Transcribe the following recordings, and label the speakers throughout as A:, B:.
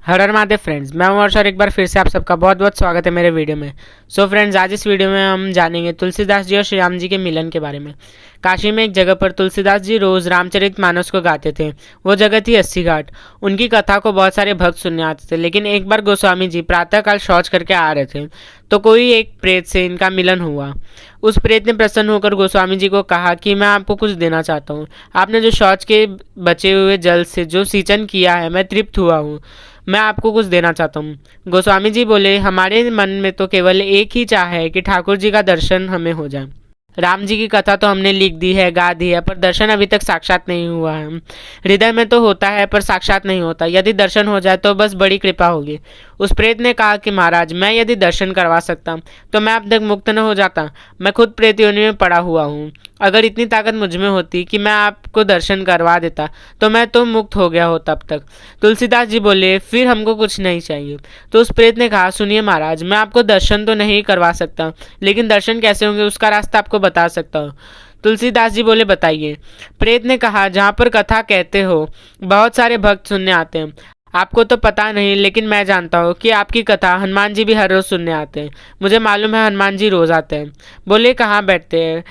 A: हर हर Mahadev friends, मैं हूं हर्ष और एक बार फिर से आप सबका बहुत बहुत स्वागत है मेरे वीडियो में। फ्रेंड्स, आज इस वीडियो में हम जानेंगे तुलसीदास जी और श्री राम जी के मिलन के बारे में। काशी में एक जगह पर तुलसीदास जी रोज रामचरितमानस को गाते थे। वो जगह थी 80 घाट। उनकी कथा को बहुत सारे भक्त सुनने आते थे, लेकिन एक बार गोस्वामी जी प्रातःकाल शौच करके आ रहे थे तो कोई एक प्रेत से इनका मिलन हुआ। उस प्रेत ने प्रसन्न होकर गोस्वामी जी को कहा कि मैं आपको कुछ देना चाहता हूँ। आपने जो शौच के बचे हुए जल से जो सिंचन किया है, मैं तृप्त हुआ हूँ। मैं आपको कुछ देना चाहता हूँ। गोस्वामी जी बोले, हमारे मन में तो केवल एक ही चाह है कि ठाकुर जी का दर्शन हमें हो जाए। राम जी की कथा तो हमने लिख दी है, गा दी है, पर दर्शन अभी तक साक्षात नहीं हुआ है। हृदय में तो होता है पर साक्षात नहीं होता। यदि दर्शन हो जाए तो बस बड़ी कृपा होगी। उस प्रेत ने कहा कि महाराज, मैं यदि दर्शन करवा सकता तो मैं अब तक मुक्त न हो जाता। मैं खुद प्रेत योनि में पड़ा हुआ हूँ। अगर इतनी ताकत मुझ में होती कि मैं आपको दर्शन करवा देता तो मैं तो मुक्त हो गया हो तब तक। तुलसीदास जी बोले, फिर हमको कुछ नहीं चाहिए। तो उस प्रेत ने कहा, सुनिए महाराज, मैं आपको दर्शन तो नहीं करवा सकता, लेकिन दर्शन कैसे होंगे उसका रास्ता आपको बता सकता हूँ। तुलसीदास जी बोले, बताइए। प्रेत ने कहा, जहाँ पर कथा कहते हो बहुत सारे भक्त सुनने आते हैं। आपको तो पता नहीं, लेकिन मैं जानता हूँ कि आपकी कथा हनुमान जी भी हर रोज सुनने आते हैं। मुझे मालूम है हनुमान जी रोज आते हैं। बोले, कहाँ बैठते हैं?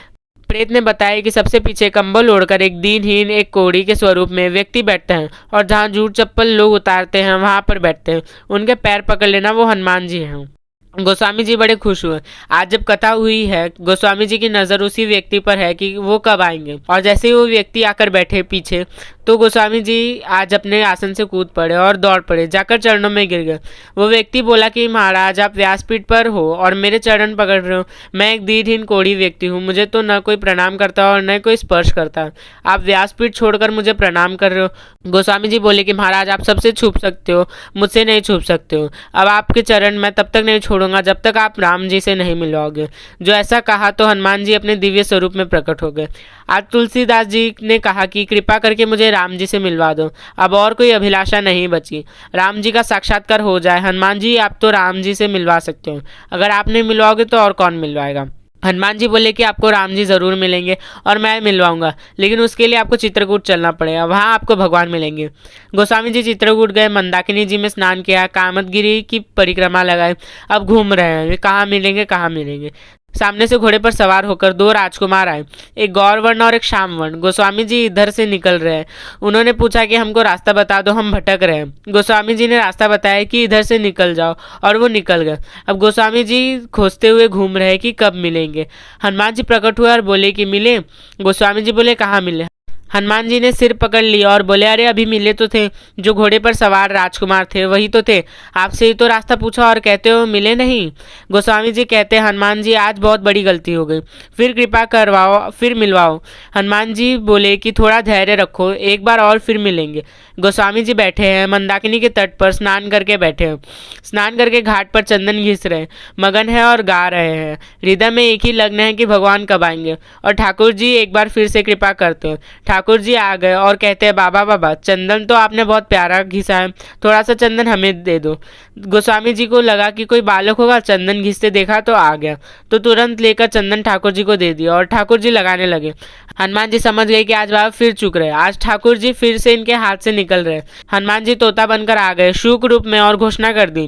A: प्रेत ने बताया कि सबसे पीछे कंबल ओढ़कर एक दीनहीन एक कोढ़ी के स्वरूप में व्यक्ति बैठते हैं, और जहाँ जूट चप्पल लोग उतारते हैं वहां पर बैठते हैं। उनके पैर पकड़ लेना, वो हनुमान जी हैं। गोस्वामी जी बड़े खुश हुए। आज जब कथा हुई है, गोस्वामी जी की नज़र उसी व्यक्ति पर है कि वो कब आएंगे। और जैसे ही वो व्यक्ति आकर बैठे पीछे, तो गोस्वामी जी आज अपने आसन से कूद पड़े और दौड़ पड़े, जाकर चरणों में गिर गए। वो व्यक्ति बोला कि महाराज, आप व्यासपीठ पर हो और मेरे चरण पकड़ रहे हो। मैं एक दीनहीन कोढ़ी व्यक्ति हूँ, मुझे तो न कोई प्रणाम करता और न कोई स्पर्श करता। आप व्यासपीठ छोड़कर मुझे प्रणाम कर रहे हो। गोस्वामी जी बोले कि महाराज, आप सबसे छुप सकते हो, मुझसे नहीं छुप सकते हो। अब आपके चरण मैं तब तक नहीं छोड़ूंगा जब तक आप राम जी से नहीं मिलोगे। जो ऐसा कहा तो हनुमान जी अपने दिव्य स्वरूप में प्रकट हो गए। आज तुलसीदास जी ने कहा कि कृपा करके मुझे राम जी से मिलवा दो। अब और कोई अभिलाषा नहीं बची। राम जी का साक्षात्कार हो जाए। हनुमान जी, आप तो राम जी से मिलवा सकते हो, अगर आप नहीं मिलवाओगे तो और कौन मिलवाएगा? हनुमान जी बोले कि आपको राम जी जरूर मिलेंगे और मैं मिलवाऊंगा, लेकिन उसके लिए आपको चित्रकूट चलना पड़ेगा, वहां आपको भगवान मिलेंगे। गोस्वामी जी चित्रकूट गए, मंदाकिनी जी में स्नान किया, कामतगिरी की परिक्रमा लगाई। अब घूम रहे हैं, कहाँ मिलेंगे कहाँ मिलेंगे। सामने से घोड़े पर सवार होकर दो राजकुमार आए, एक गौर वर्ण और एक श्याम वर्ण। गोस्वामी जी इधर से निकल रहे हैं। उन्होंने पूछा कि हमको रास्ता बता दो, हम भटक रहे हैं। गोस्वामी जी ने रास्ता बताया कि इधर से निकल जाओ, और वो निकल गए। अब गोस्वामी जी खोजते हुए घूम रहे कि कब मिलेंगे। हनुमान जी प्रकट हुए और बोले कि मिले। गोस्वामी जी बोले, कहाँ मिले? हनुमान जी ने सिर पकड़ लिया और बोले, अरे अभी मिले तो थे, जो घोड़े पर सवार राजकुमार थे वही तो थे। आपसे ही तो रास्ता पूछा और कहते हो मिले नहीं। गोस्वामी जी कहते, हनुमान जी, आज बहुत बड़ी गलती हो गई, फिर कृपा करवाओ, फिर मिलवाओ। हनुमान जी बोले कि थोड़ा धैर्य रखो, एक बार और फिर मिलेंगे। गोस्वामी जी बैठे हैं, मंदाकिनी के तट पर स्नान करके बैठे हैं। स्नान करके घाट पर चंदन घिस रहे, मगन है और गा रहे हैं। हृदय में एक ही लग्न है कि भगवान कब आएंगे और ठाकुर जी एक बार फिर से कृपा करते हैं। ठाकुर जी आ गए और कहते हैं, बाबा बाबा, चंदन तो आपने बहुत प्यारा घिसा है, थोड़ा सा चंदन हमें दे दो। गोस्वामी जी को लगा कि कोई बालक होगा, चंदन घिसते देखा तो आ गया, तो तुरंत लेकर चंदन ठाकुर जी को दे दिया और ठाकुर जी लगाने लगे। हनुमान जी समझ गए कि आज बाबा फिर चुक रहे, आज ठाकुर जी फिर से इनके हाथ से निकल रहे। हनुमान जी तोता बनकर आ गए शुक रूप में और घोषणा कर दी,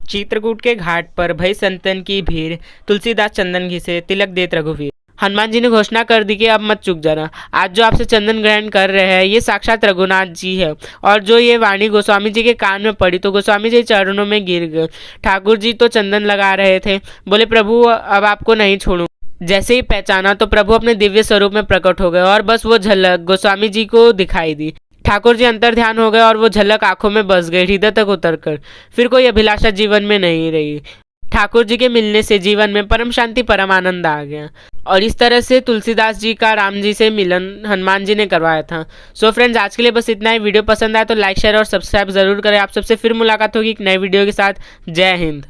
A: चित्रकूट के घाट पर भई संतन की भीड़, तुलसीदास चंदन घिसे, तिलक देत रघुवीर। हनुमान जी ने घोषणा कर दी कि अब मत चुक जाना। आज जो आपसे चंदन ग्रहण कर रहे हैं ये साक्षात रघुनाथ जी है। और जो ये वाणी गोस्वामी जी के कान में पड़ी तो गोस्वामी जी चरणों में गिर गए। ठाकुर जी तो चंदन लगा रहे थे, बोले, प्रभु अब आपको नहीं छोड़ूं। जैसे ही पहचाना तो प्रभु अपने दिव्य स्वरूप में प्रकट हो गए और बस वो झलक गोस्वामी जी को दिखाई दी। ठाकुर जी अंतर ध्यान हो गए और वो झलक आंखों में बस गई, हृदय तक उतरकर। फिर कोई अभिलाषा जीवन में नहीं रही। ठाकुर जी के मिलने से जीवन में परम शांति, परम आनंद आ गया। और इस तरह से तुलसीदास जी का राम जी से मिलन हनुमान जी ने करवाया था। फ्रेंड्स, आज के लिए बस इतना ही। वीडियो पसंद आया तो लाइक, शेयर और सब्सक्राइब जरूर करें। आप सबसे फिर मुलाकात होगी एक नए वीडियो के साथ। जय हिंद।